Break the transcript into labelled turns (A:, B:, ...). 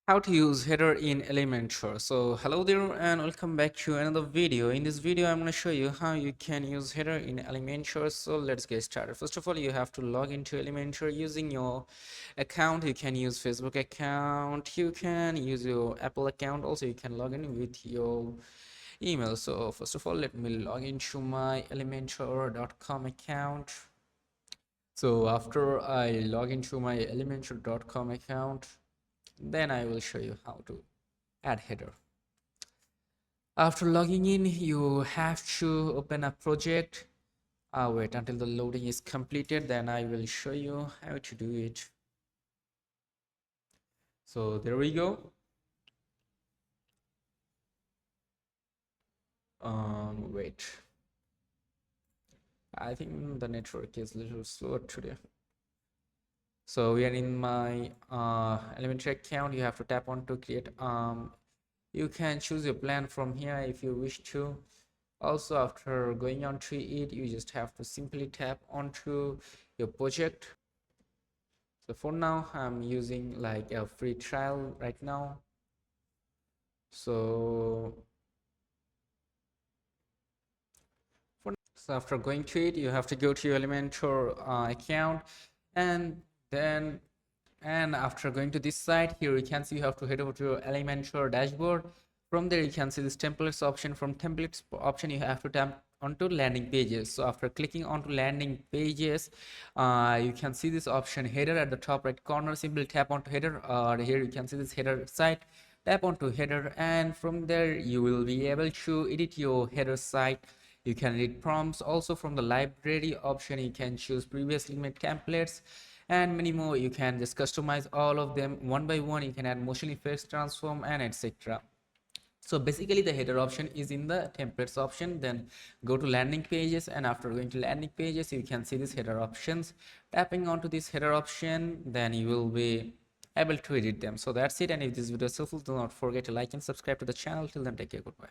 A: How to use header in Elementor. So hello there and welcome back to another video. In this video I'm going to show you how you can use header in Elementor. So let's get started. First of all, you have to log into Elementor using your account. You can use Facebook account, you can use your Apple account, also you can log in with your email. So first of all, let me log into my elementor.com account. So after I log into my elementor.com account, then I will show you how to add header. After logging in, you have to open a project. Wait until the loading is completed, then I will show you how to do it. So there we go. Wait, I think the network is a little slow today. So we are in my Elementor account. You have to tap on to create. You can choose your plan from here if you wish to. Also, after going on to it, you just have to simply tap onto your project. So for now, I'm using like a free trial right now. So after going to it, you have to go to your Elementor account, and then after going to this site, here you can see you have to head over to your Elementor dashboard. From there you can see this templates option. From templates option, you have to tap onto landing pages. So after clicking onto landing pages, you can see this option header at the top right corner. Simply tap onto header, or here you can see this header site. Tap onto header, and from there you will be able to edit your header site. You can edit prompts. Also from the library option, you can choose previously made templates and many more. You can just customize all of them one by one. You can add motion effects, transform, and etc. So basically the header option is in the templates option. Then go to landing pages, and after going to landing pages, you can see these header options. Tapping onto this header option, then you will be able to edit them. So that's it. And if this video is helpful, do not forget to like and subscribe to the channel. Till then, take care. Goodbye.